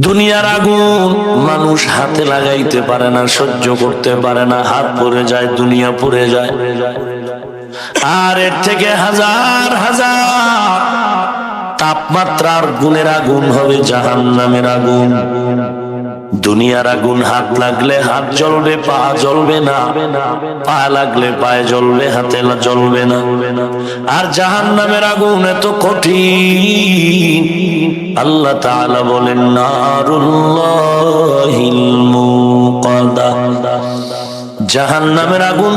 দুনিয়ার আগুন মানুষ হাতে লাগাইতে পারে না, সহ্য করতে পারে না, হাত পুড়ে যায়, দুনিয়া পুড়ে যায়। আর এর থেকে হাজার হাজার তাপমাত্রার গুণের আগুন হবে জাহান্নামের আগুন। দুনিয়ার আগুন হাত লাগলে হাত জ্বলবে, পা জ্বলবে না, পা লাগলে পায়ে জ্বলবে, হাতে জ্বলবে না। আর জাহান্নামের আগুন এত কঠিন, আল্লাহ তাআলা বলেন নারুল্লাহিল মুকাদা। জাহান্নামের আগুন,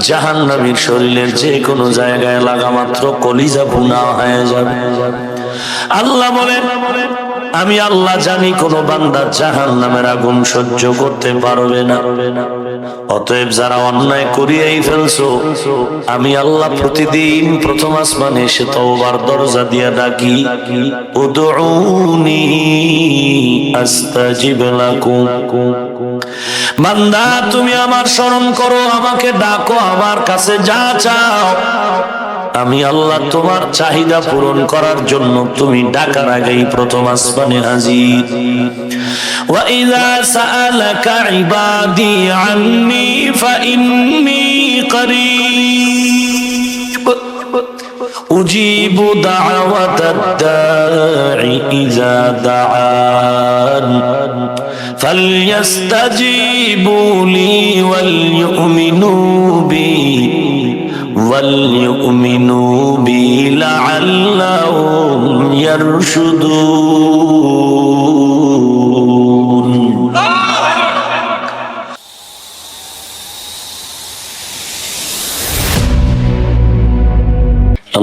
জাহান্নামীর শরীরের যে কোনো জায়গায় লাগা মাত্র কলিজা ভুনা হয়ে যাবে। আল্লাহ বলেন আমি আল্লাহ জানি কোন বান্দা জাহান্নামের আগুন সহ্য করতে পারবে না। অতএব যারা অন্যায় করিয়াই ফেলছো, আমি আল্লাহ প্রতিদিন প্রথম আসমানে এসে তওবার দরজা দিয়া ডাকি, উদউনি আস্তাজিব লাকুম। বান্দা তুমি আমার স্মরণ করো, আমাকে ডাকো, আমার কাছে যা চাও আমি আল্লাহ তোমার চাহিদা পূরণ করার জন্য তুমি ডাকার আগেই প্রথম আসমানে হাজির। ওয়া ইযা সাআলাকা ইবাদি আন্নী ফাইন্নী করিব উজিবু দাওয়াতাদ দাঈ ইযা দাআন ফালইস্তাজিবু লি ওয়াল ইউমিনু বি وَلْيُؤْمِنُوا بِي لَعَلَّهُمْ يَرْشُدُونَ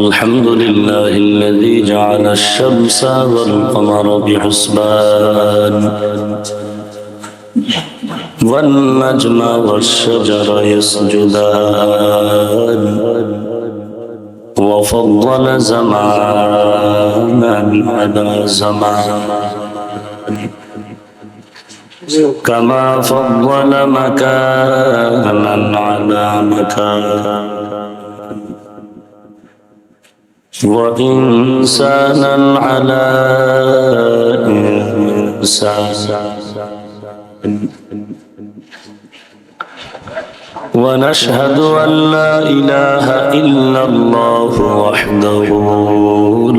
الحمد لله الذي جعل الشمس والقمر بحسبان والنجم والشجر يسجدان وفضل زمانا على زمان كما فضل مكانا على مكان وإنسانا على إنسان ونشهد أن لا إله إلا الله وحده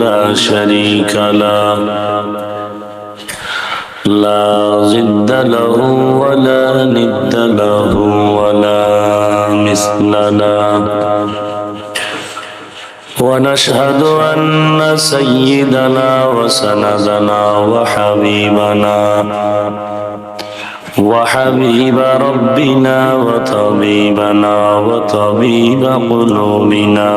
لا شريك له لا ضد له ولا ند له ولا مثل له ونشهد أن سيدنا وسندنا وحبيب ربنا وطبيبنا وطبيب قلوبنا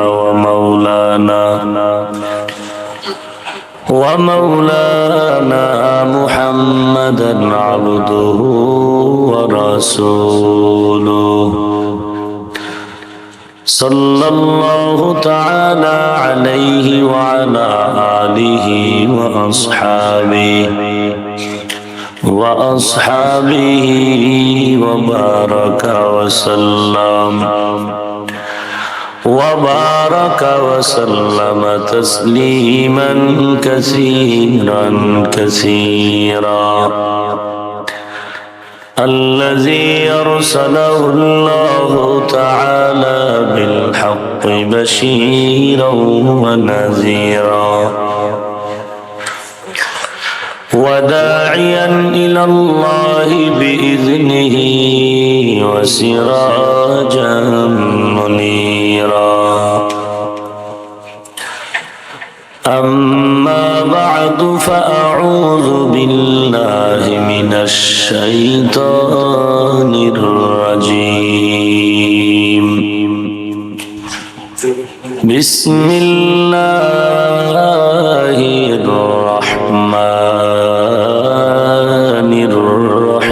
ومولانا محمدا عبده ورسوله صلى الله تعالى عليه وعلى آله وأصحابه وبارك وسلم تسليما كثيرا الذي أرسله الله تعالى بالحق بشيرا ونذيرا وداعيا إلى الله بإذنه وسراجا منيرا أما بعد فأعوذ بالله من الشيطان الرجيم بسم الله الرحمن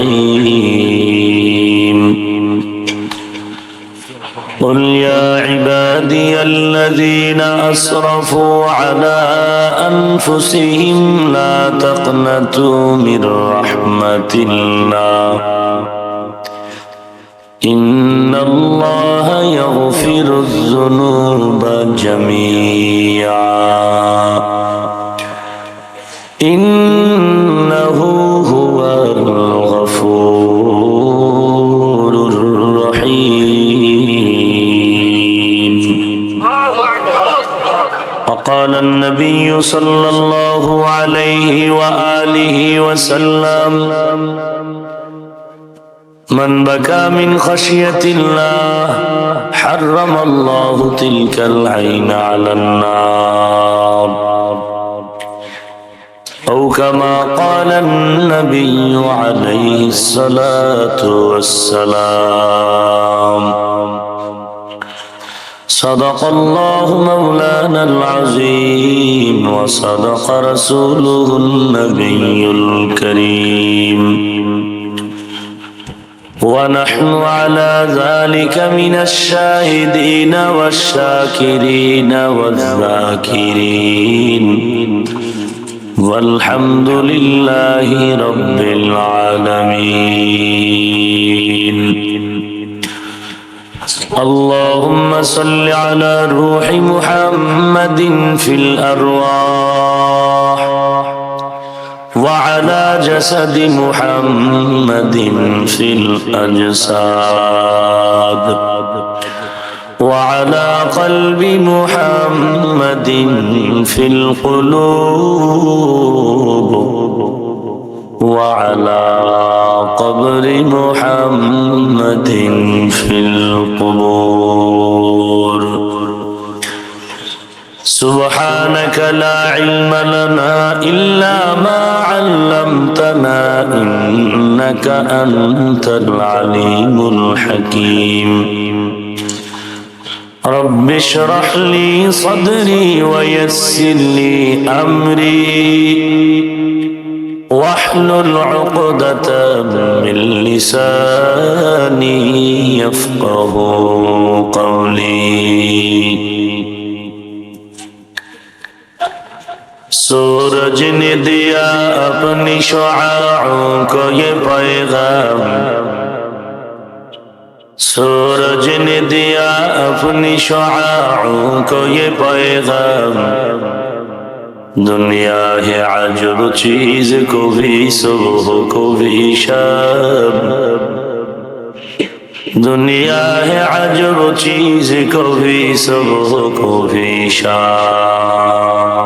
الرحيم قل يا عبادي الذين أسرفوا على أنفسهم لا تقنطوا من رحمة الله إن الله يغفر الذنوب جميعا إنه صلى الله عليه وآله وسلم من بكى من خشية الله حرم الله تلك العين على النار أو كما قال النبي عليه الصلاة والسلام صدق الله مولانا العظيم وصدق رسوله النبي الكريم ونحن على ذلك من الشاهدين والشاكرين والذاكرين والحمد لله رب العالمين اللهم صل على روح محمد في الأرواح وعلى جسد محمد في الأجساد وعلى قلب محمد في القلوب وعلى قبر محمد في القبور سبحانك لا علم لنا إلا ما علمتنا إنك أنت العليم الحكيم رب اشرح لي صدري ويسر لي أمري واحلل عقدة من لساني يفقه قولي सूरज ने दिया अपनी शुआओं को ये पैगाम सूरज ने दिया अपनी शुआओं को ये पैगाम दुनिया है अजब चीज को भी सुबह को भी शाम दुनिया है अजब चीज को भी सुबह को भी शाम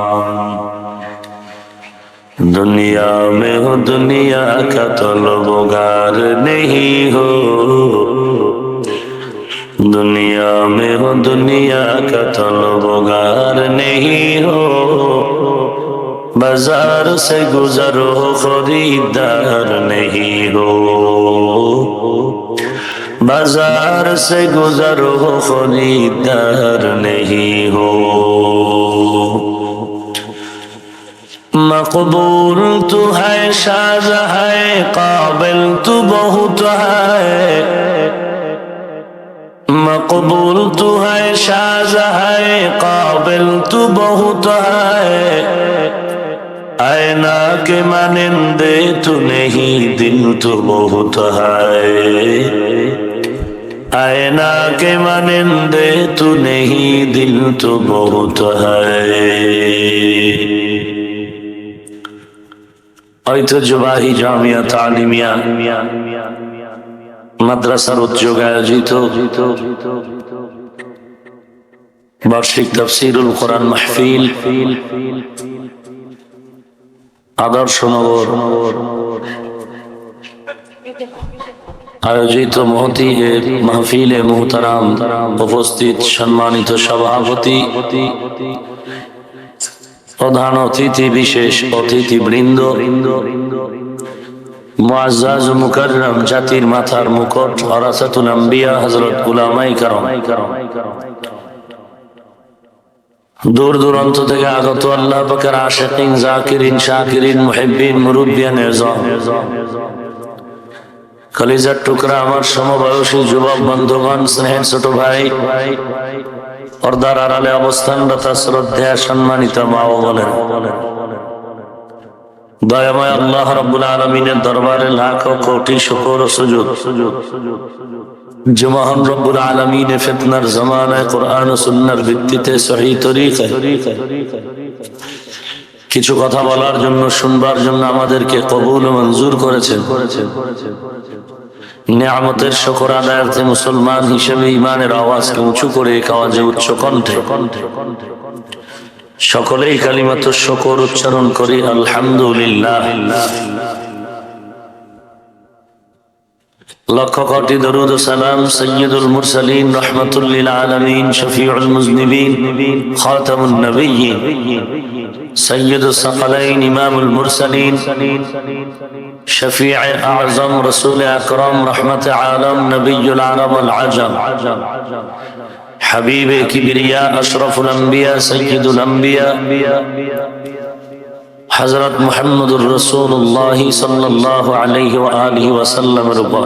दुनिया में हो दुनिया का तलबगार नहीं हो दुनिया में हो दुनिया का तलबगार नहीं हो बाजार से गुजरो खरीदार नहीं हो बाजार से गुजरो खरीदार नहीं हो मकबूल तू है शाज है काबिल तू बहुत है मकबूल तू है शाज है काबिल तू बहुत है आईना के मानिंदे तू नहीं दिल तू बहुत है आईना के मानिंदे तू नहीं दिल तू बहुत है ঐতিহ্যবাহী জামিয়া তালিমিয়া মাদ্রাসার উদ্যোগে আয়োজিত বার্ষিক তাফসীরুল কোরআন মাহফিল আদর্শ নগর আয়োজিত মহতি মাহফিলে মুহতারাম উপস্থিত সম্মানিত সভাপতি প্রধান অতিথি বিশেষ অতিথিবৃন্দ মুআজ্জাজ মুকাররম জাতির মাথার মুকুট ওয়ারাসাতুল আম্বিয়া হযরত উলামায়ে কেরাম দূর দূরান্ত থেকে আগত আল্লাহ পাকের আশিকিন জাকিরিন শাকিরিন মুহিব্বিন মুরব্বিয়ান নিজাম কলিজার টুকরা আমার সমবয়সী যুবক বন্ধুগণ স্নেহের ছোট ভাই পর্দার আড়ালে অবস্থানরত শ্রদ্ধা সম্মানিত মা ও বোনেরা দয়াময় আল্লাহ রাব্বুল আলামিনের দরবারে লাখো কোটি শুকর ও সুজুদ যে মহান রব্বুল আলামিনের ফিতনার জামানায় কোরআন ও সুন্নাহর ভিত্তিতে সহিহ তরিকায় কিছু কথা বলার জন্য শুনবার জন্য আমাদেরকে কবুল ও মঞ্জুর করেছেন নিয়ামতের শুকর আদায়ার্থে মুসলমান হিসেবে ঈমানের আওয়াজকে উঁচু করে এক আওয়াজে উচ্চ কণ্ঠে সকলেই কালিমাতু শুকর উচ্চারণ করি আলহামদুলিল্লাহ। লক্ষ কোটি দরুদ ও সালাম সাইয়্যিদুল মুরসালিন রাহমাতুল লিল আলামিন শফিউল মুজনিবিন খাতামুন নবিয়্যিন সাইয়্যিদুস সাকালাইন ইমামুল মুরসালিন শফিউ আযম রাসূল আকরাম রাহমাতে আলম নবিয়্যুল আরব ওয়াল আজম হাবিবে কিবরিয়া আশরাফুল আম্বিয়া সাইয়্যিদুল আম্বিয়া হযরত মুহাম্মদুর রাসূলুল্লাহ সাল্লাল্লাহু আলাইহি ওয়া আলিহি ওয়াসাল্লামের উপর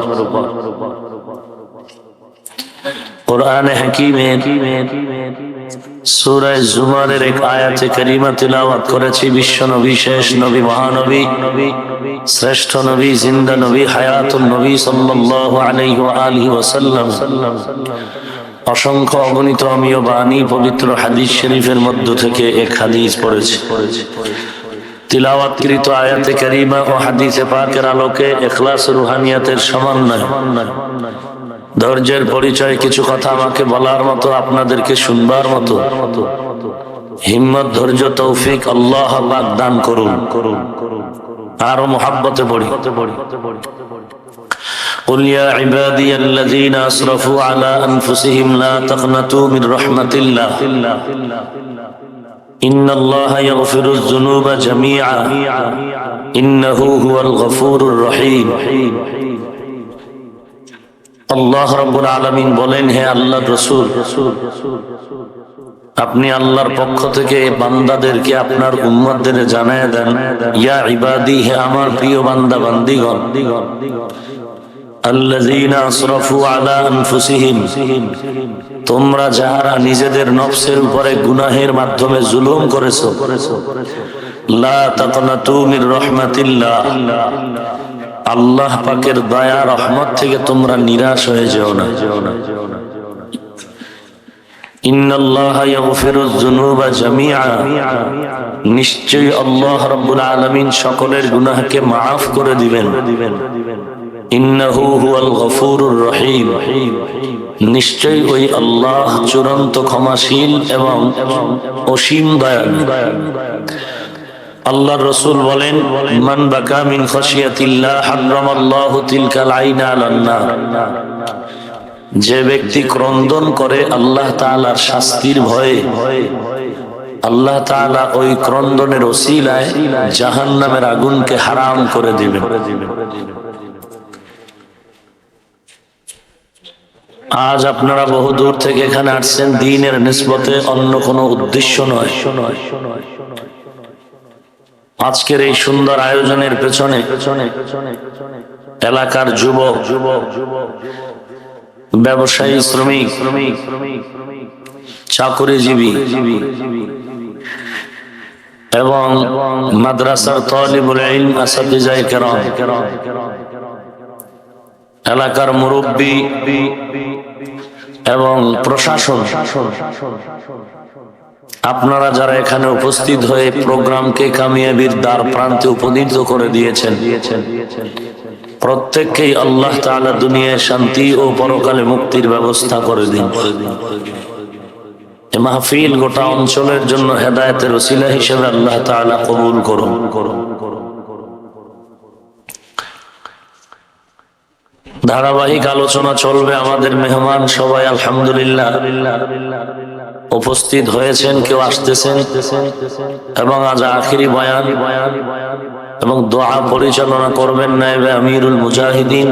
কুরআনে হাকীমের সূরা জুমারের এক আয়াতে কারিমা তিলাওয়াত করেছি। বিশ্ব নবী, শেষ নবী, মহানবী, শ্রেষ্ঠ নবী, জিন্দা নবী, হায়াতুন নবী সাল্লাল্লাহু আলাইহি ওয়া আলিহি ওয়াসাল্লাম অসংখ্য অগণিত অমীয় বাণী পবিত্র হাদিস শরীফের মধ্য থেকে এক হাদিস পড়েছি। তিলাওয়াতকৃত আয়াতে কারিমা ও হাদিসে পাকের আলোকে ইখলাস রুহানিয়াতের সমন্বয়, ধৈর্যের পরিচয়, কিছু কথা আমাকে বলার মতো, আপনাদেরকে শুনবার মতো হিম্মত, ধৈর্য, তৌফিক আল্লাহ পাক দান করুন। আরো মুহাব্বতে পড়ি। قل يا عبادي الذين أسرفوا على أنفسهم لا تقنطوا من رحمة الله إن الله يغفر الذنوب جميعا إنه هو الغفور الرحيم। আল্লাহ রাব্বুল আলামিন বলেন, হে আল্লাহর রাসূল, আপনি আল্লাহর পক্ষ থেকে বান্দাদেরকে, আপনার উম্মতদের জানায় দেন, ইয়া ইবাদি, হে আমার প্রিয় বান্দা বান্দীগণ, আল্লাযীনা আসরাফু আলা আনফুসিহিম, তোমরা যারা নিজেদের নফসের উপরে গুনাহের মাধ্যমে জুলুম করেছো, লা তাকনাতু মির রাহমাতিল্লাহ, আল্লাহ পাকের দয়া রহমত থেকে তোমরা নিরাশ হয়ে যেও না। ইন্নাল্লাহা ইয়াগফিরুয যুনুবা জামিআ, নিশ্চয়ই আল্লাহ রাব্বুল আলামিন সকলের গুনাহকে maaf করে দিবেন। ইন্নাহু হুয়াল গফুরুর রহিম, নিশ্চয়ই ওই আল্লাহ চূড়ান্ত ক্ষমাশীল এবং অসীম দয়ালু। আল্লাহর রাসূল বলেন, মান বাকা মিন খাশিয়াতিল্লাহ হারামাল্লাহু তিলকাল আইনা আলান নার, যে ব্যক্তি ক্রন্দন করে আল্লাহ তাআলার শাস্তির ভয়ে, আল্লাহ তাআলা ওই ক্রন্দনের ওসিলায় জাহান্নামের আগুনকে হারাম করে দিবেন। আজ আপনারা বহু দূর থেকে এখানে আসছেন দ্বীনের নিসবতে, অন্য কোনো উদ্দেশ্য নয়। আজকের এই সুন্দর আয়োজনের পেছনে এলাকার যুবক, ব্যবসায়ী, শ্রমিক, চাকরিজীবী এবং মাদ্রাসার তালিবুল ইলম, আসাতিজায়ে কেরাম, এলাকার মুরব্বী এবং প্রশাসন, আপনারা যারা এখানে উপস্থিত হয়ে প্রোগ্রামকে কামিয়াবির দ্বার প্রান্তে উপনীত করে দিয়েছেন, প্রত্যেককেই আল্লাহ তাআলা দুনিয়ায় শান্তি ও পরকালে মুক্তির ব্যবস্থা করে দিন। এই মাহফিল গোটা অঞ্চলের জন্য হেদায়েতের ওসিলা হিসেবে আল্লাহ তাআলা কবুল করুন। ধারাবাহিক আলোচনা চলবে। আমাদের মেহমান সবাই আলহামদুলিল্লাহ উপস্থিত হয়েছেন, কেউ আসতেছেন, এবং আজ আখিরি বয়ান এবং দোয়া পরিচালনা করবেন নায়েবে আমিরুল মুজাহিদিন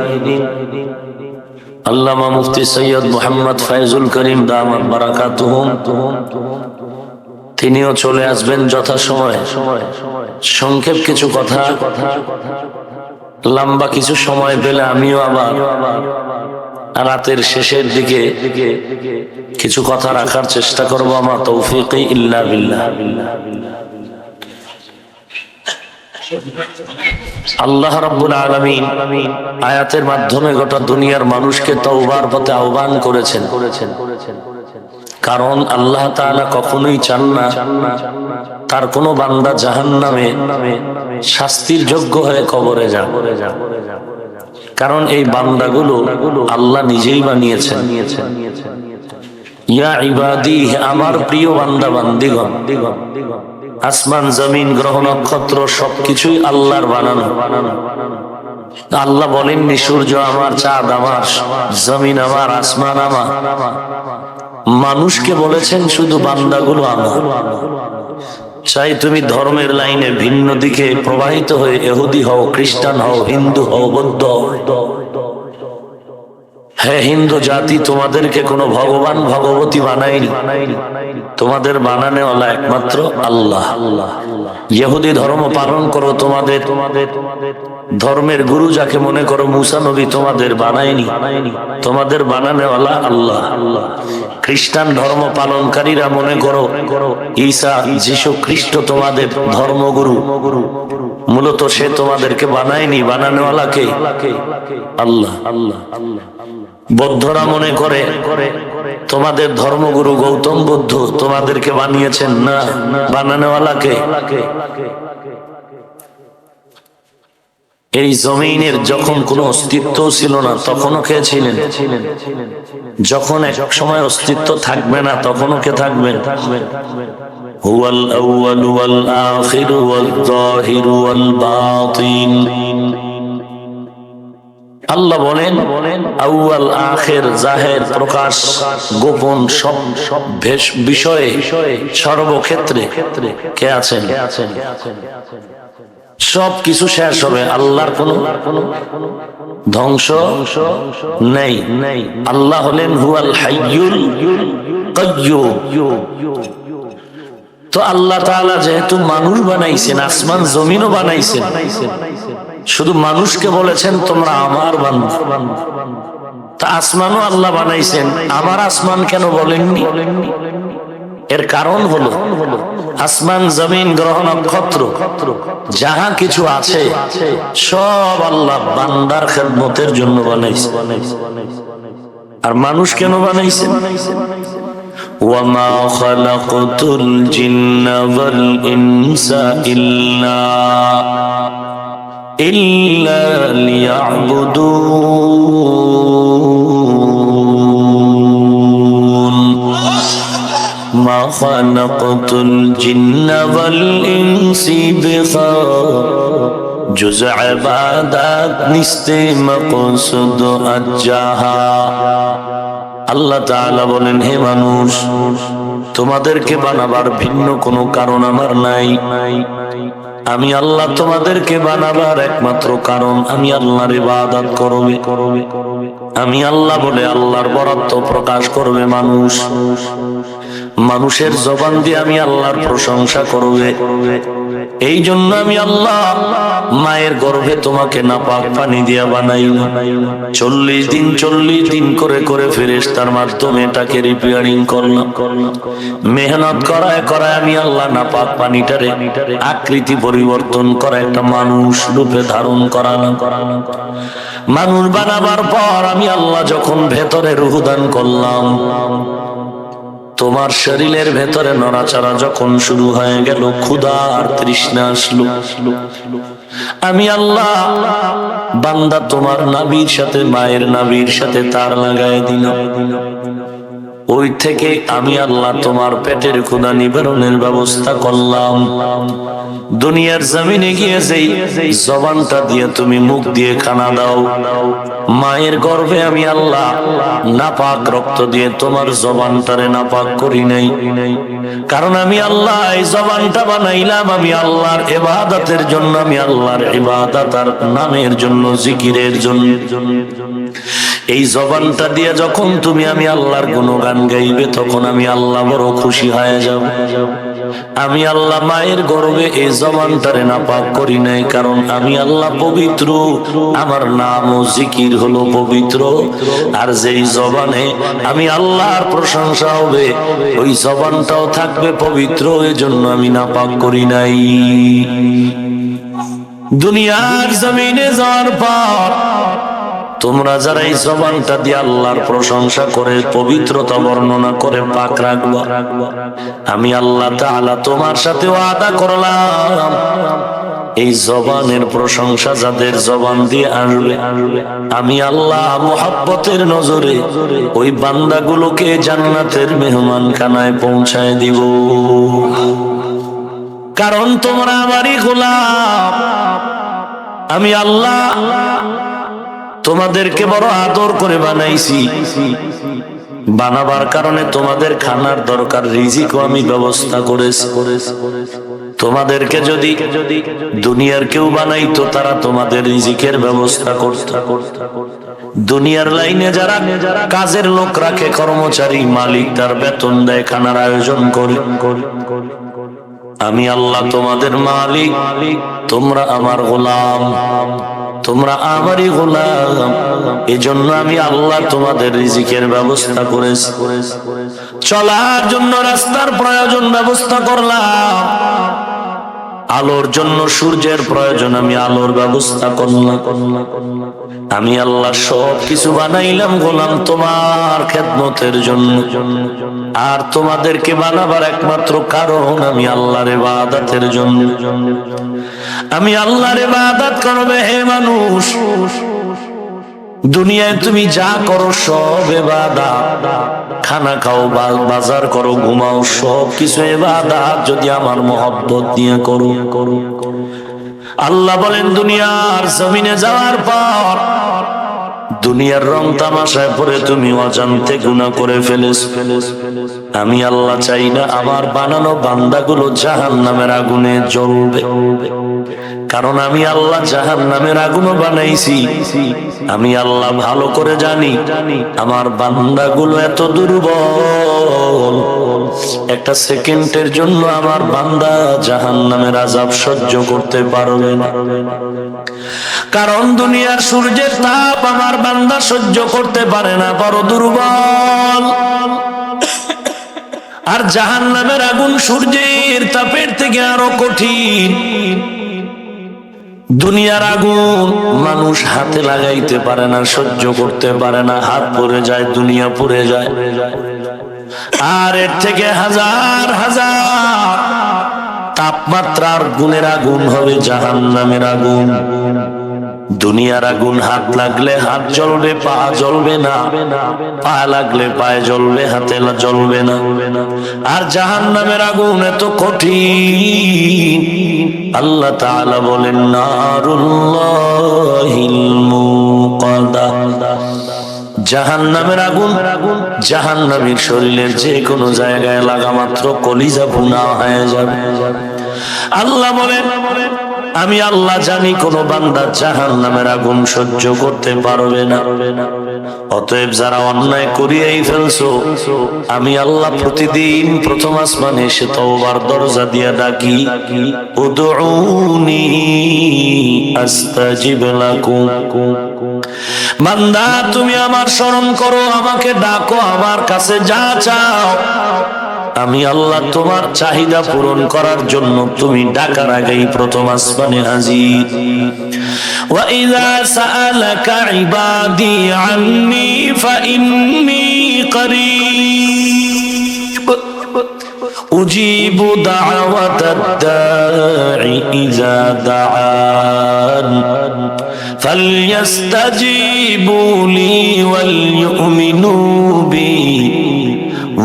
আল্লামা মুফতি সৈয়দ মুহাম্মদ ফয়জুল করিম দামাত বারাকাতুহুম। তিনিও চলে আসবেন যথাসময়ে। সংক্ষেপ কিছু কথা, লম্বা কিছু সময় পেলে আমিও আবার রাতের শেষের দিকে কিছু কথা রাখার চেষ্টা করব। আমার তৌফিক ইল্লা বিল্লাহ। আল্লাহ রাব্বুল আলামিন আয়াতের মাধ্যমে গোটা দুনিয়ার মানুষকে তওবার পথে আহ্বান করেছেন, কারণ আল্লাহ তাআলা কখনোই চান না তার কোনো বান্দা জাহান্নামে শাস্তির যোগ্য হয়ে কবরে যাক। কারণ এই বান্দাগুলো আল্লাহ নিজেই বানিয়েছেন। ইয়া ইবাদি, আমার প্রিয় বান্দা বান্দিগণ, আসমান জমিন গ্রহ নক্ষত্র সবকিছুই আল্লাহর বানানো। আল্লাহ বলেননি সূর্য আমার, চাঁদ আমার, জমিন আমার, আসমান আমার। মানুষকে বলেছেন শুধু বান্দাগুলো আমার। চাই তুমি ধর্মের লাইনে ভিন্ন দিকে প্রবাহিত হয়ে ইহুদি হও, খ্রিস্টান হও, হিন্দু হও, বৌদ্ধ হও। হ্যাঁ, হিন্দু জাতি তোমাদেরকে কোনো ভগবান ভগবতী বানায়নি, তোমাদের বানানেওয়ালা একমাত্র আল্লাহ। ইহুদি ধর্ম পালন করো, তোমাদের ধর্মের গুরু যাকে মনে করো মুসা নবী তোমাদের বানায়নি, তোমাদের বানানেওয়ালা আল্লাহ। খ্রিস্টান ধর্ম পালনকারীরা মনে করো ঈসা যীশু খ্রিস্ট তোমাদের ধর্মগুরু, মূলত সে তোমাদেরকে বানায়নি, বানানেওয়ালা কে? আল্লাহ। বৌদ্ধরা মনে করে তোমাদের ধর্মগুরু গৌতম বুদ্ধ তোমাদেরকে বানিয়েছেন, না, বানানেওয়ালা কে? এই জমিনের যখন কোনো অস্তিত্ব ছিল না তখনও কে ছিলেন? যখন এক সময় অস্তিত্ব থাকবে না তখনও কে থাকবেন? হুয়াল আউয়াল ওয়াল আখির ওয়াল যাহির ওয়াল বাতিন। আল্লাহ বলেন আউয়াল আখির, জাহের প্রকাশ, গোপন সব বিষয়ে সর্বক্ষেত্রে কে আছেন? সব কিছু শেষ হবে, আল্লাহর কোনো ধ্বংস নেই। আল্লাহ হলেন হুয়াল হাইয়ুল কাইয়্যুম। তো আল্লাহ তাআলা যেহেতু মানুষ বানাইছেন, আসমান জমিনও বানাইছেন, শুধু মানুষকে বলেছেন তোমরা আমার বান্দা। তা আসমানও আল্লাহ বানাইছেন, আমার আসমান কেন বলেননি? এর কারণ হলো আসমান জমিন গ্রহ নক্ষত্র যাহা কিছু আছে সব আল্লাহ বান্দার খেদমতের জন্য বানাইছে। আর মানুষ কেন বানাইছেন? ওয়ামা খালাকতুল জিন্না ওয়াল ইনসা ইল্লা লিয়াবুদুন। মা খালাকতুল জিন্না ওয়াল ইনসি জুজ ইবাদাত নিস্তে মাকসুদ আজ্জাহা। আল্লাহ তাআলা বলেন, হে মানুষ, তোমাদেরকে বানাবার ভিন্ন কোনো কারণ আমার নাই। আমি আল্লাহ তোমাদেরকে বানাবার একমাত্র কারণ আমি আল্লাহর ইবাদত করবে। আমি আল্লাহ বলে আল্লাহর বরাত্ব প্রকাশ করবে মানুষ। মানুষের জবান দিয়ে আমি আল্লাহর প্রশংসা করবে। এই জন্য আমি আল্লাহ মায়ের গর্ভে তোমাকে নাপাক পানি দিয়া বানাইলাম। 40 দিন করে করে ফেরেশতার মাধ্যমে এটাকে রিপেয়ারিং করলাম। মেহনত করায় করায় আমি আল্লাহ নাপাক পানিটারে আকৃতি পরিবর্তন করে একটা মানুষ রূপে ধারণ করালাম। মানুষ বানাবার পর আমি আল্লাহ যখন ভেতরে রূহ দান করলাম, তোমার শরীরের ভেতরে নড়াচড়া যখন শুরু হয়ে গেল, ক্ষুধার তৃষ্ণা আসলো, আমি আল্লাহ বান্দা তোমার নাভির সাথে, মায়ের নাভির সাথে তার লাগায় দিলাম। ওই থেকে আমি আল্লাহ তোমার পেটের ক্ষুধা নিবারণের ব্যবস্থা করলাম। দুনিয়ার জমিনে গিয়ে যেই জবানটা দিয়ে তুমি মুখ দিয়ে খানা দাও, মায়ের গর্ভে আমি আল্লাহ নাপাক রক্ত দিয়ে তোমার জবানটারে নাপাক করি নাই। কারণ আমি আল্লাহ এই জবানটা বানাইলাম আমি আল্লাহর ইবাদতের জন্য, আমি আল্লাহর ইবাদত আর নামের জন্য, জিকিরের জন্য। এই জবানটা দিয়ে যখন তুমি আমি আল্লাহর গুণগান গাইবে, তখন আমি আল্লাহ বড় খুশি হয়ে যাব। আমি আল্লাহ মায়ের গর্ভে এই জবানটারে নাপাক করি নাই, কারণ আমি আল্লাহ পবিত্র, আমার নাম ও জিকির হলো পবিত্র। আর যেই জবানে আমি আল্লাহর প্রশংসা হবে, ওই জবানটাও থাকবে পবিত্র, এজন্য আমি নাপাক করি নাই। দুনিয়ার জমিনে যাওয়ার পর তোমরা যারা এই জবানটা দিয়ে আল্লাহর প্রশংসা করে, পবিত্রতা বর্ণনা করে পাক রাখবা, আমি আল্লাহ তাআলা তোমার সাথে ওয়াদা করলাম এই জবানের প্রশংসা যাদের জবান দিয়ে আসবে, আমি আল্লাহ মুহাব্বতের নজরে ওই বান্দাগুলোকে জান্নাতের মেহমানখানায় পৌঁছায় দিব। কারণ তোমরা আমারই গোলাম। আমি আল্লাহ তোমাদেরকে বড় আদর করে বানাইছি। বানাবার কারণে তোমাদের খানার দরকার, রিজিকও আমি ব্যবস্থা করেছি। তোমাদেরকে যদি দুনিয়ার কেউ বানাইতো, তারা তোমাদের রিজিকের ব্যবস্থা করত। দুনিয়ার লাইনে যারা কাজের লোক রাখে, কর্মচারী, মালিক তার বেতন দেয়, খানার আয়োজন করে। আমি আল্লাহ তোমাদের মালিক, তোমরা আমার গোলাম, তোমরা আমারই গোলাম। এজন্য আমি আল্লাহ তোমাদের রিজিকের ব্যবস্থা করেছি। চলার জন্য রাস্তার প্রয়োজন ব্যবস্থা করলাম, আলোর জন্য সূর্যের প্রয়োজন, আমি আলোর ব্যবস্থা করলাম। আমি আল্লাহ সব কিছু বানাইলাম গোলাম তোমার খেদমতের জন্য। আর তোমাদেরকে বানাবার একমাত্র কারণ আমি আল্লাহর ইবাদতের জন্য। আমি আল্লাহর ইবাদত করবে হে মানুষ। দুনিয়ায় তুমি যা করো সব ইবাদত, খানা খাও, বাজার করো, ঘুমাও, সব কিছু ইবাদত যদি আমার মহব্বত দিয়ে করো। আল্লাহ বলেন দুনিয়ার জমিনে যাওয়ার পর দুনিয়ার রং তামাশায় পরে তুমি অজান্তে গুনাহ করে ফেলেছো। আমি আল্লাহ চাই না আমার বানানো বান্দাগুলো জাহান্নামের আগুনে জ্বলবে। কারণ আমি আল্লাহ জাহান্নামের আগুনও বানাইছি। আমি আল্লাহ ভালো করে জানি আমার বান্দাগুলো এত দুর্বল, একটা সেকেন্ডের জন্য আমার বান্দা জাহান্নামের আযাব সহ্য করতে পারবে না। কারণ দুনিয়ার সূর্যের তাপ আমার বান্দা সহ্য করতে পারে না, বড় দুর্বল। আর জাহান্নামের আগুন সূর্যের তাপের থেকে আরো কঠিন। দুনিয়ার আগুন মানুষ হাতে লাগাইতে পারে না, সহ্য করতে পারে না, হাত পুড়ে যায়, দুনিয়া পুড়ে যায়। আর এর থেকে হাজার হাজার তাপমাত্রার গুণের আগুন হবে জাহান্নামের আগুন। দুনিয়ার আগুন হাত লাগলে হাত জ্বলবে, পা জ্বলবে না, পা লাগলে পায়ে জ্বলবে, হাতে জ্বলবে না। আর জাহান্নামের আগুন এত কঠিন, আল্লাহ তাআলা বলেন নারুল্লাহিল মুকাদ্দা। জাহান্নামের আগুন জাহান্নামীর শরীরের যে কোনো জায়গায় লাগা মাত্র কলিজা ভুনা হয়ে যাবে। আল্লাহ বলেন আমি আল্লাহ জানি কোন বান্দা জাহান্নামের আগুন সহ্য করতে পারবে না। অতএব যারা অন্যায় করিয়াই ফেলছো, আমি আল্লাহ প্রতিদিন প্রথম আসমানে এসে তওবার দরজা দিয়া ডাকি, উদউনি আস্তাজিব লাকুম। বান্দা তুমি আমার স্মরণ করো, আমাকে ডাকো, আমার কাছে যা চাও আমি আল্লাহ তোমার চাহিদা পূরণ করার জন্য তুমি ডাকার আগেই প্রথম আসমানে হাজির। ওয়া ইযা সাআলাকা ইবাদি আন্নী ফাইন্নী করিব উজিবু দাওয়াতাদ দাঈ ইযা দাআন ফালইস্তাজিবু লি ওয়াল ইউমিনু বি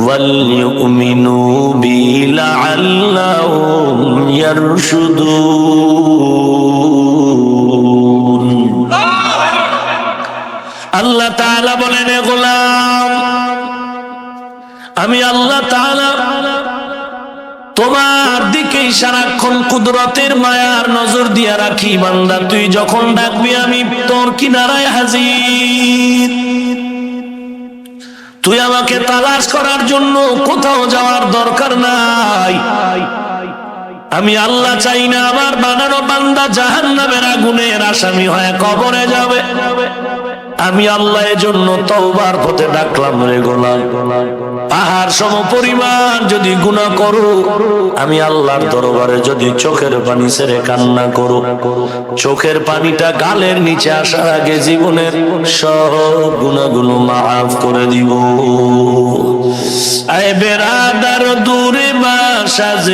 وَلْيُؤْمِنُوا بِي لَعَلَّهُمْ يَرْشُدُونَ। আল্লাহ তাআলা বলেন হে গোলাম, আমি আল্লাহ তাআলা তোমার দিকে সারাক্ষণ কুদরতের মায়ার নজর দিয়া রাখি। বান্দা তুই যখন ডাকবি আমি তোর কিনারায় হাজির। তুই আমাকে তালাশ করার জন্য কোথাও যাওয়ার দরকার নাই। আমি আল্লাহ চাই না আমার বানানো বান্দা জাহান্নামের আগুনের আসামি হয়ে কবরে যাবে। আমি আল্লাহ এজন্য তওবার পথে ডাকলাম রে গোলাম। পাহাড় সম পরিমাণ যদি গুনাহ করো, আমি আল্লাহর দরবারে যদি চোখের পানি ছেড়ে কান্না করো, চোখের পানিটা গালের নিচে আসার আগে জীবনের সব গুনাহগুলো মাফ করে দিব। আয় বেরাদার দূরে বাসাজ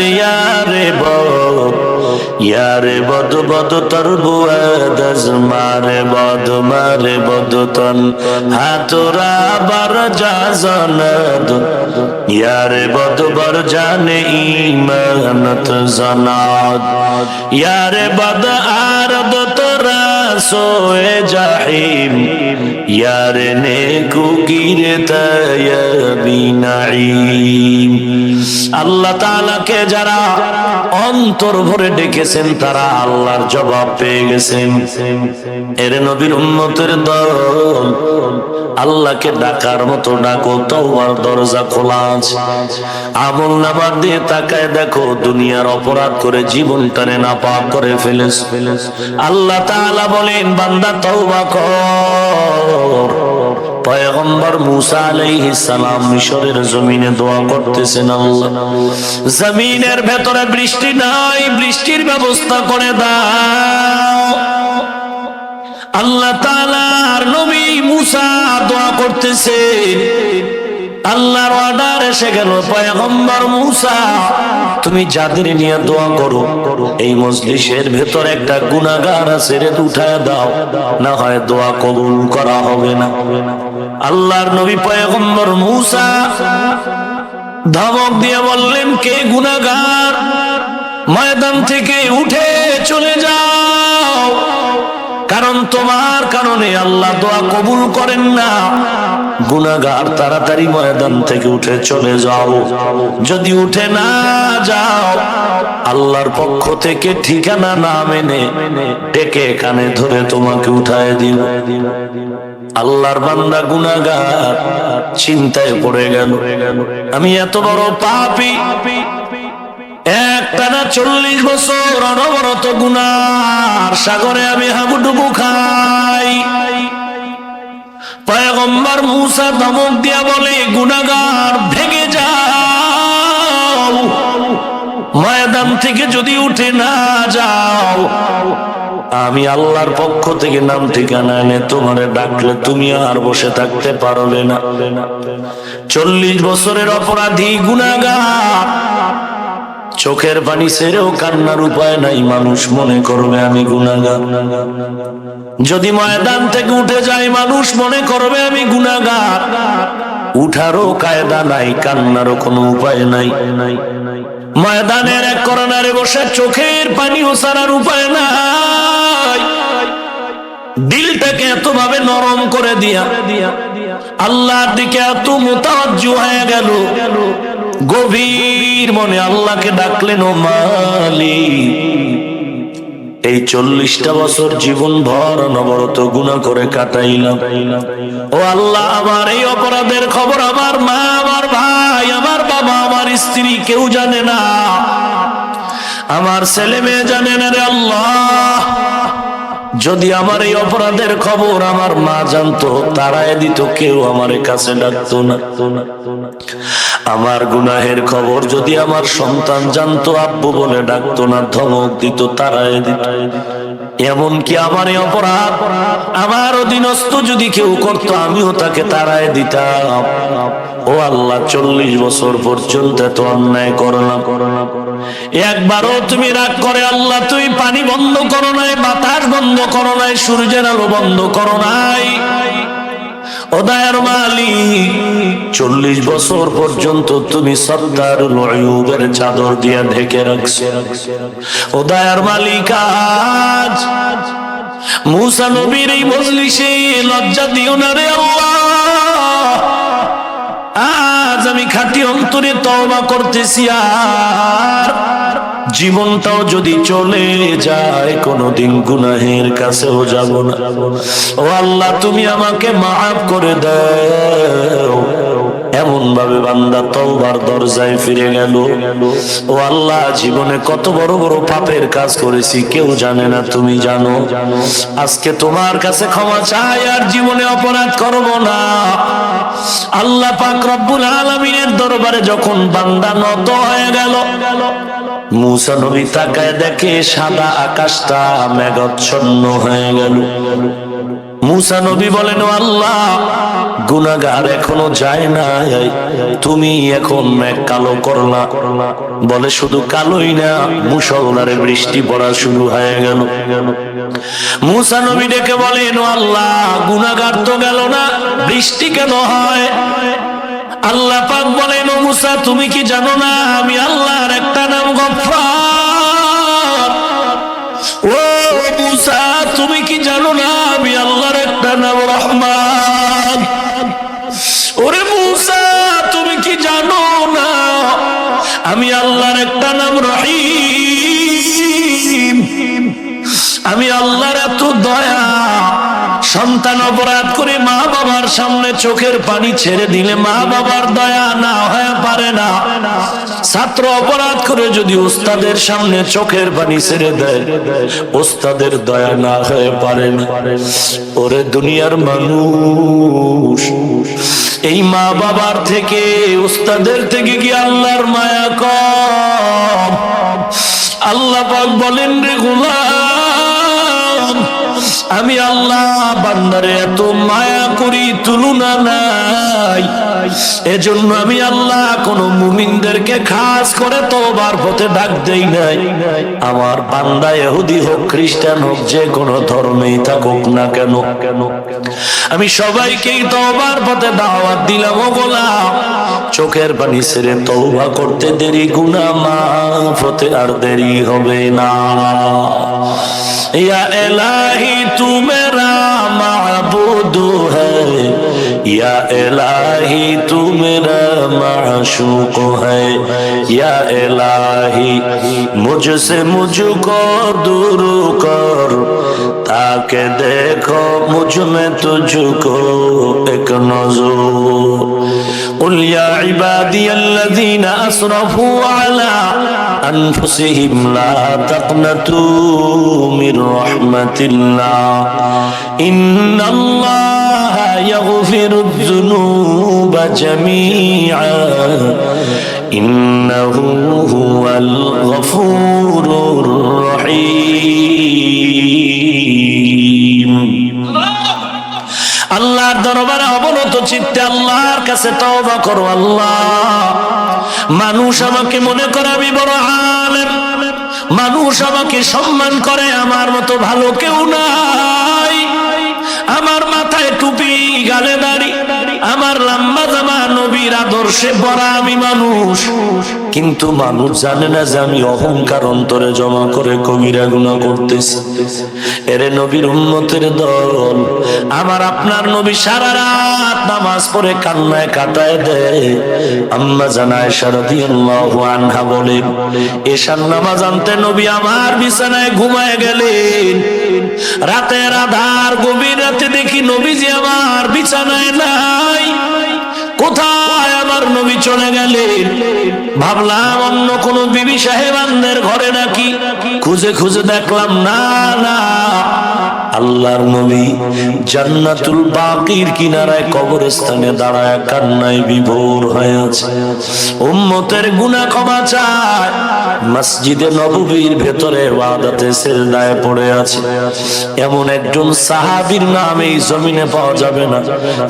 ইয়ারে বদ বদ তর বুয়াদাজ মারে বদ তন হাতরা বার জাজানাদ ইয়ারে বদ বর জানে ইমানত জানাদ ইয়ারে বদ আরদ তোরা সোয়ে জাহিম ইয়ারে নেকু গিরে তায়াবি নাঈম। আল্লাহ তাআলাকে যারা অন্তর ভরে ডেকেছেন তারা আল্লাহর জবাব পেয়ে গেছেন। এর নবীর উম্মতের দল, আল্লাহকে ডাকার মতো ডাকো, তওবার দরজা খোলা আছে। আমল নামা দিয়ে তাকায় দেখো, দুনিয়ার অপরাধ করে জীবনটারে নাপাক করে ফেলেছ। আল্লাহ তাআলা বলেন বান্দা তওবা কর। পয়গম্বর মুসা আলাইহিস সালাম মিশরের জমিনে দোয়া করতেছেন, আল্লাহ জমিনের ভেতরে বৃষ্টি নাই, বৃষ্টির ব্যবস্থা করে দাও। আল্লাহ তাআলার নবী মুসা দোয়া করতেছেন, আল্লাহর অর্ডার এসে গেল, পয়গম্বর মুসা তুমি যাদের নিয়ে দোয়া করো এই মজলিসের ভেতর একটা গুনাহগার আছে রে, উঠায় দাও, না হয় দোয়া কবুল করা হবে না। আল্লাহর নবী পয়গম্বর মুসা ধমক দিয়ে বললেন, কে গুনাহগার? ময়দান থেকে উঠে চলে যাও, কারণ তোমার কারণে আল্লাহ দোয়া কবুল করেন না। গুনাহগার তাড়াতাড়ি ময়দান থেকে উঠে চলে যাও। যদি উঠে না যাও, আল্লাহর পক্ষ থেকে ঠিকানা না মেনে ডেকে কানে ধরে তোমাকে উঠায় দিল। আল্লাহর বান্দা গুনাহগার চিন্তায় পড়ে গেল, আমি এত বড় পাপী, একটানা 40 বছর অনবরত গুনার সাগরে আমি হাবুডুবু খাই। পয়গম্বর মুসা ধমক দিয়া বলে, গুনাহগার ভেগে যাও, ময়দান থেকে যদি উঠে না যাও, আমি আল্লাহর পক্ষ থেকে নাম ঠিকানা এনে তোমারে ডাকলে তুমি আর বসে থাকতে পারবে না। 40 বছরের অপরাধী গুনাহগার চোখের পানি ছেড়েও কান্নার উপায় নাই, মানুষ মনে করবে আমি গুনাহগার। যদি ময়দান থেকে উঠে যাই, মানুষ মনে করবে আমি গুনাহগার। উঠারও কায়দা নাই, কান্নারও কোনো উপায় নাই। ময়দানের এক কর্নারে বসে চোখের পানি ওসারার উপায় নাই। দিলটাকে এত ভাবে নরম করে দিয়া আল্লাহর দিকে এত মুতাওয়াজ্জু হয়ে গেল, গভীর মনে আল্লাহকে ডাকলেন, ও মালিক, এই 40টা বছর জীবন ভর অনবরত গুনাহ করে কাটাইলাম। ও আল্লাহ, আমার এই অপরাধের খবর আমার মা, আমার ভাই, আমার বাবা, আমার স্ত্রী কেউ জানে না, আমার ছেলে মেয়ে জানে না রে আল্লাহ। যদি আমার এই অপরাধের খবর আমার মা জানতো, তারাই দিত, কেউ আমার কাছে ডাকতো না। আমার গুনাহের খবর যদি আমার সন্তান জানতো, আব্বু বলে ডাকতো না, ধমক দিত, তারাই দিত। এমনকি আমার এই অপরাধ আমার অধীনস্থ যদি কেউ করতো, আমিও তাকে তারাই দিতাম। ও আল্লাহ, 40 বছর পর্যন্ত এত অন্যায় করলাম, একবারও তুমি রাগ করে আল্লাহ তুমি পানি বন্ধ করো নাই, বাতাস বন্ধ করো নাই, সূর্যের আলো বন্ধ করো নাই। ও দয়ার মালিক, 40 বছর পর্যন্ত তুমি সত্তারুল উয়ুবের চাদর দিয়ে ঢেকে রাখছো। ও দয়ার মালিক, আজ মুসা নবীর এই মজলিসে লজ্জা দিও না রে আল্লাহ। আজ আমি খাঁটি অন্তরে তওবা করতেছি, আর জীবনটাও যদি চলে যায়, কোনদিন গুনাহের কাছেও যাব না। ও আল্লাহ, তুমি আমাকে মাফ করে দাও। এমন ভাবে বান্দা তওবার দরজায় ফিরে গেল। ও আল্লাহ, জীবনে কত বড় বড় পাপের কাজ করেছি, কেউ জানে না, তুমি জানো। আজকে তোমার কাছে ক্ষমা চাই, আর জীবনে অপরাধ করব না। আল্লাহ পাক রব্বুল আলামিনের দরবারে যখন বান্দা নত হয়ে গেল, মুসা নবী তাকায় দেখে সাদা আকাশটা মেঘাচ্ছন্ন হয়ে গেল। মুসা নবী বলেন, ও আল্লাহ, গুনাহগার এখনো যায় না, তুমি এখন মেঘ কালো করলা। বলে শুধু কালোই না, মুষলধারে বৃষ্টি পড়া শুরু হয়ে গেল। মুসা নবী ডেকে বলেন, ও আল্লাহ, গুনাহগার তো গেল না, বৃষ্টি কেন হয়? আল্লাহ পাক বলেন, ও মুসা, তুমি কি জানো না আমি আল্লাহর একটা নাম গফফার? ও মুসা, তুমি কি জানো না আমি আল্লাহর একটা নাম রহমান? ওরে মুসা, তুমি কি জানো না আমি আল্লাহর একটা নাম রহিম? আমি আল্লাহর এত দয়া। সন্তান অপরাধ করে মা বাবার সামনে চোখের পানি ছেড়ে দিলে মা বাবার দয়া না হয়ে পারে না। ছাত্র অপরাধ করে যদি উস্তাদের সামনে চোখের পানি ছেড়ে দেয়, উস্তাদের দয়া না হয়ে পারে না। ওরে দুনিয়ার মানুষ, এই মা বাবার থেকে, উস্তাদের থেকে কি আল্লাহর মায়া কম? আল্লাহ পাক বলেন, রে গোলাম, আমি আল্লাহ বান্দারে এত মায়া করি, তুলনা নাই। এজন্য আমি আল্লাহ কোন মুমিনদেরকে খাস করে তওবার পথে ডাক দেই নাই। আমার বান্দা ইহুদি হোক, খ্রিস্টান হোক, যে কোন ধর্মেই থাকুক না কেন, আমি সবাইকেই তওবার পথে দাওয়াত দিলাম। ও গোলাম, চোখের পানি ছেড়ে তওবা করতে দেরি, গুনাহ মাফ হতে আর দেরি হবে না। या इलाही तू मेरा माबूद है, या इलाही तू मेरा माशूक है, या इलाही मुझसे मुझको दूर कर, ताकि देखो मुझ में तुझको एक नज़र। قل يا عبادي الذين أسرفوا على أنفسهم لا تقنطوا من رحمة الله إن الله يغفر الذنوب جميعا إنه هو الغفور الرحيم। আল্লাহর দরবারে অবনত চিত্তে আল্লাহর কাছে তওবা করো। আল্লাহ, মানুষ আমাকে মনে করে আমি বড় আলেম, মানুষ আমাকে সম্মান করে, আমার মতো ভালো কেউ নাই। আমার মাথায় টুপি, গালে দাড়ি, আমার লম্বা জামা, নবীর আদর্শে পড়া আমি মানুষ। কিন্তু মানুষ জানে না যে আমি অহংকার অন্তরে জমা করে কবিরা গুনাহ করতেছি। এরে নবীর উম্মতের দল, আমার আপনার নবী সারা রাত নামাজ পড়ে কান্নায় কাটায় দেয়। আম্মা জান আয়েশা রাদিয়াল্লাহু আনহা বলেন, এশার নামাজ আনতে নবী আমার বিছানায় ঘুমায় গেলেন। রাতের আধার, গভীর রাতে দেখি নবীজি আমার বিছানায় নাই। কোথায় আমার নবী চলে গেলেন? ভাবলাম অন্য কোন বিবি সাহেবানদের ঘরে নাকি, খুঁজে খুঁজে দেখলাম না, না, আল্লাহর নবী জান্নাতুল বাকির কিনারায় কবরস্থানে দাঁড়ায় কান্নায় বিভোর হয়ে আছে। উম্মতের গুনাহ ক্ষমা চায়, মসজিদে নববীর ভেতরে ওয়াদাতে সিজদায় পড়ে আছে। এমন একজন সাহাবীর নাম এই জমিনে পাওয়া যাবে না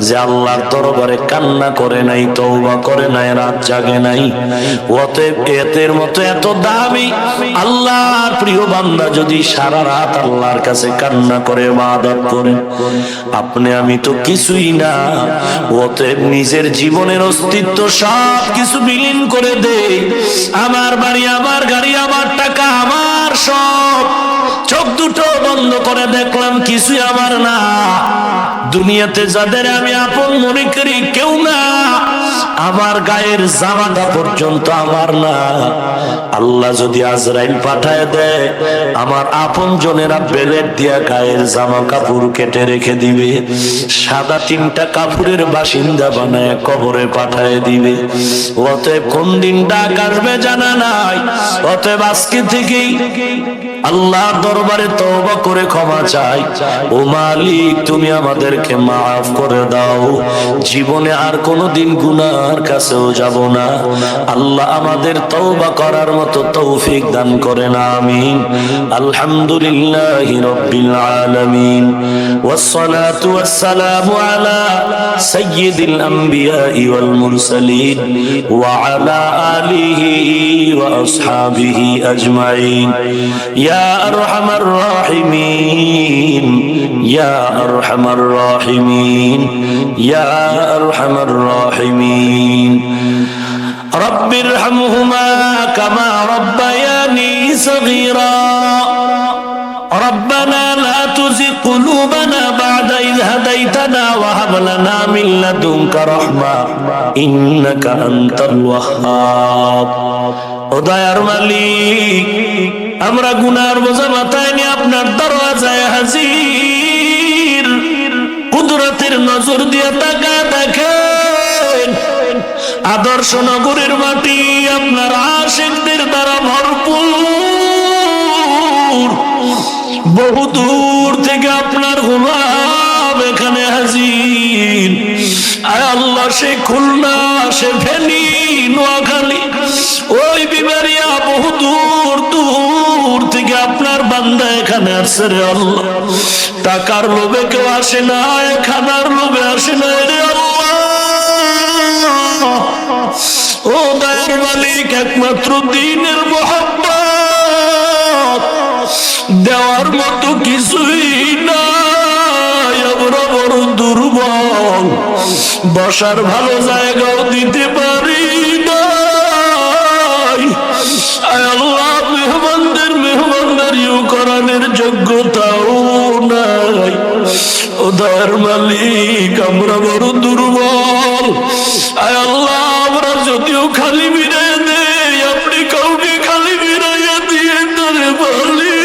যে আল্লাহর দরবারে কান্না করে নাই, তওবা করে নাই, রাত জাগে নাই। অতএব এতের মতো এত দামি আল্লাহর প্রিয় বান্দা যদি সারা রাত আল্লাহর কাছে কান্না করে, ইবাদত করে, আপনি আমি তো কিছুই না। অতএব নিজের জীবনের অস্তিত্ব সব কিছু বিলীন করে দেই। আমার বাড়ি, আমার গাড়ি, আমার টাকা, আমার সব, চোখ দুটো বন্ধ করে দেখলাম কিছুই আমার না। দুনিয়াতে যাদের আমি আপন মনে করি কেউ না, আমার গায়ের জামাটা পর্যন্ত আমার না। আল্লাহ যদি আজরাইল পাঠায় দেয়, আমার আপন জনেরা বেলেট দিয়া গায়ের জামা কাপড় কেটে রেখে দিবে, সাদা 3টা কাপড়ের বাসিন্দা বানায় কবরে পাঠায় দিবে। অতএব কোন দিন ডাক আসবে জানা নাই। অতএব আজকে থেকেই আল্লাহর দরবারে তওবা করে ক্ষমা চাই। ও মালিক, তুমি আমাদেরকে মাফ করে দাও, জীবনে আর কোনদিন গুনাহ গুনার কাছেও যাব না। আল্লাহ আমাদের তওবা করার মতো তৌফিক দান করেন, আমিন। আলহামদুলিল্লাহি রাব্বিল আলামিন, ওয়াসসালাতু ওয়াসসালামু আলা সাইয়্যিদিল আমবিয়াই ওয়াল মুরসালিন ওয়া আলা আলিহি ওয়া আসহাবিহি আজমাইন। ইয়া আরহামার রাহিমিন, ইয়া আরহামার রাহিমিন, ইয়া আরহামার রাহিমিন। রব্বিরহামহুমা কামা রব্বায়ানি সগীরা। ربنا لا تزغ قلوبنا بعد إذ هديتنا وهب لنا من لدنك رحمة إنك أنت الوهاب। ও দয়ার মালিক, আমরা গুনার বোঝা মাথায় নিয়ে আপনার দরওয়াজায় হাজির। কুদরতের নজর দিয়ে তাকায় দেখেন, আদর্শ নগরীর মাটি আপনার আশিকদের দ্বারা ভরপুর। বহু দূর থেকে আপনার গোলাম এখানে হাজির। আয় আল্লাহ, সে খুলনা, সে ফেনী, নোয়াখালী, ওই বিবারিয়া, বহু দূর দূর থেকে আপনার বান্দা এখানে আসছে রে আল্লাহ। টাকার লোভে কেউ আসে না, খানার লোভে আসে না রে আল্লাহ। ও দয়ার মালিক, একমাত্র দ্বীনের মহব্বত দেওয়ার মতো কিছুই নাই। আমরা বড় দুর্বল, বসার ভালো জায়গাও দিতে পারি নাই। আল্লাহ, মেহমানদের মেহমানদারিও করানোর যোগ্যতাও নাই। ও দয়ার মালিক, আমরা বড় দুর্বল। আল্লাহ, আমরা যদিও খালি বিরাই দেই, আপনি কাউকে খালি বিরাইয়া দিয়ে ধরে বলি।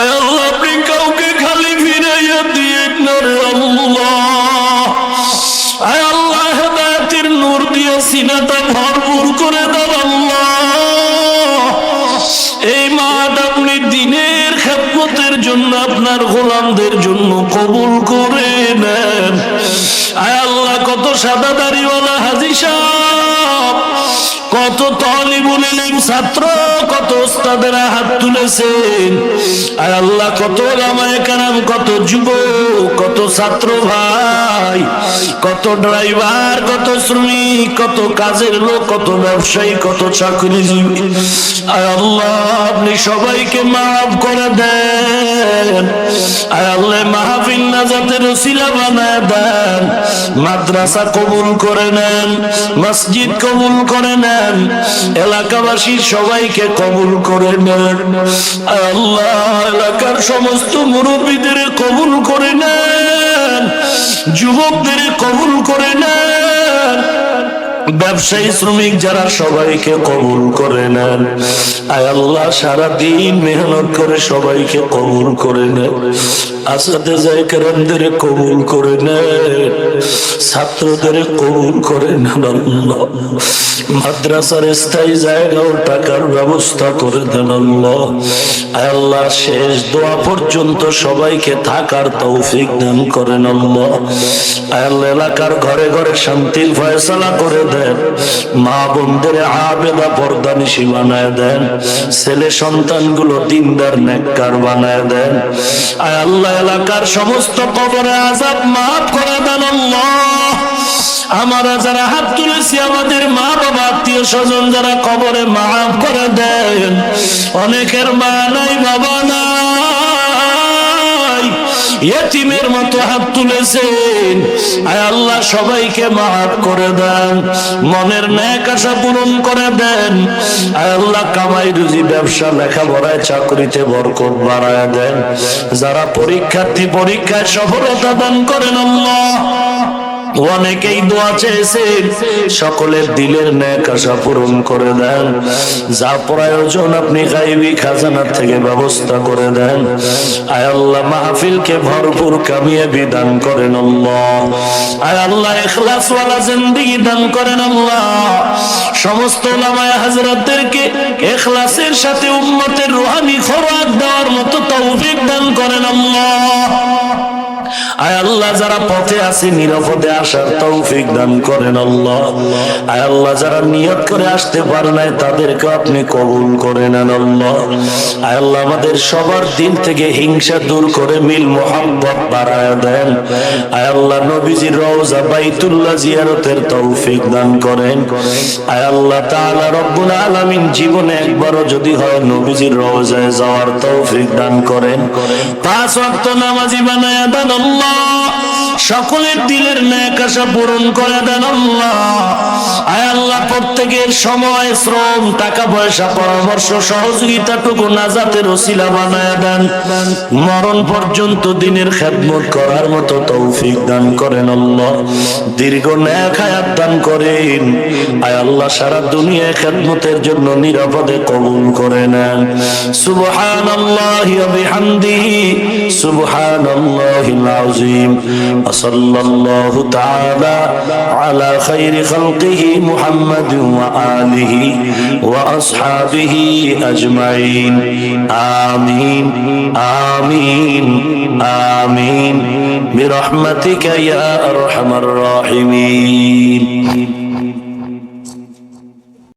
আল্লাহ, আপনি কাউকে খালি ফিরাইয়া দিয়ে ধরে আল্লাহ। আল্লাহ, হেদায়েতের নূর দিয়ে সিনাটা ভরপুর করে দেন আল্লাহ। এই মাঠ আপনি দ্বীনের খেদমতের জন্য, আপনার গোলামদের জন্য কবুল করে নেন। আয় আল্লাহ, কত সাদা দাড়িওয়ালা হাজী সাহেব, কত তালিবুল ইলম ছাত্র, কত ওস্তাদেরা হাত তুলেছেন। আয় আল্লাহ, কত ওলামায়ে কেরাম, কত যুবক, কত ছাত্র ভাই, কত ড্রাইভার, কত শ্রমিক, কত কাজের লোক, কত ব্যবসায়ী, কত চাকরিজীবী। আয় আল্লাহ, আপনি সবাইকে মাফ করে দেন। আয় আল্লাহ, মাহফিল নাজাতের ওসিলা বানায় দেন। মাদ্রাসা কবুল করে নেন, মসজিদ কবুল করে নেন, এলাকাবাসী সবাইকে কবুল করে নেন। আল্লাহ, এলাকার সমস্ত মুরব্বীদের কবুল করে নেন, যুবকদের কবুল করে নেন, ব্যবসায়ী শ্রমিক যারা সবাইকে কবুল করে নেন। আয় আল্লাহ, সারাদিন মেহনত করে সবাইকে কবুল করে নেন। আসাতে কেরামদের কবুল করে নেন, ছাত্রদের কবুল করে নেন আল্লাহ। মাদ্রাসার স্থায়ী জায়গা ও টাকার ব্যবস্থা করে দেন আল্লাহ। আয় আল্লাহ, শেষ দোয়া পর্যন্ত সবাইকে থাকার তৌফিক দান করেন আল্লাহ। আয় আল্লাহ, এলাকার ঘরে ঘরে শান্তির ফয়সালা করে দেন। মা বোনদের আবেদা পর্দানিশী বানায় দেন, ছেলে সন্তানগুলো দিনদার নেককার বানায় দেন। আয় আল্লাহ, এলাকার সমস্ত কবরে আযাব মাফ করে দেন আল্লাহ। আমরা যারা হাত তুলেছি, আমাদের মা বাবা, আত্মীয় স্বজন যারা কবরে, মাফ করে দেন। অনেকের মা নাই, বাবা নাই, ইতিমের মতো হাত তুলেছেন। আয় আল্লাহ, সবাইকে মাফ করে দেন, মনের নেক আশা পূরণ করে দেন। আয় আল্লাহ, কামাই রুজি, ব্যবসা, লেখাপড়ায়, চাকরিতে বরকত বাড়ায় দেন। যারা পরীক্ষার্থী, পরীক্ষায় সফলতা দান করেন আল্লাহ। অনেকেই দোয়া চেয়েছেন, সকলের দিলের নেক আশা পূরণ করে দেন। যা প্রয়োজন আপনি গায়বী খাজানা থেকে ব্যবস্থা করে দেন। আয় আল্লাহ, মাহফিলকে ভরপুর কামিয়াবি দান করেন আল্লাহ। আয় আল্লাহ, ইখলাসওয়ালা জিন্দেগি দান করেন আল্লাহ। সমস্ত উলামায়ে হযরতদেরকে ইখলাসের সাথে উম্মতের রূহানি খোরাক দেওয়ার মতো তৌফিক দান করেন আল্লাহ। আয় আল্লাহ যারা পথে আছে নিরাপদে আসার তৌফিক দান করেন আল্লাহ। আয় আল্লাহ যারা নিয়ত করে আসতে পারে নাই তাদেরকে আপনি কবুল করে নেন আল্লাহ। আয় আল্লাহ আমাদের সবার দিল থেকে হিংসা দূর করে মিল মোহাম্মত বাড়ায় দেন। আয় আল্লাহ নবীজির রওজা বাইতুল্লাহ জিয়ারতের তৌফিক দান করেন। আয় আল্লাহ তাআলা রব্বুল আলামিন জীবনে একবারও যদি হয় নবীজির রওজায় যাওয়ার তৌফিক দান করেন। 5 ওয়াক্ত নামাজি বানায়া দেন আল্লাহ। সকলের দিলের নেক আশা পূরণ করে দেন আল্লাহ। আয় আল্লাহ প্রত্যেকের সময় শ্রম টাকা পয়সা পরামর্শ সহযোগিতাটুকু নাজাতের ওসিলা বানায়া দেন। মরণ পর্যন্ত দিনের খেদমত করার মতো তৌফিক দান করেন আল্লাহ। দীর্ঘ নেক হায়াত দান করেন। আয় আল্লাহ সারা দুনিয়ায় খেদমতের জন্য নিরাপদে কবুল করে নেন। সুবহানাল্লাহি ওয়া বিহামদিহি সুবহানাল্লাহিল আযীম। সাল্লাল্লাহু তাআলা আলা খাইরি খালকিহি মুহাম্মাদিন ওয়া আলিহি ওয়া আসহাবিহি আজমাইন। আমিন আমিন আমিন বিরহমাতিকা ইয়া আরহামার রাহিমিন।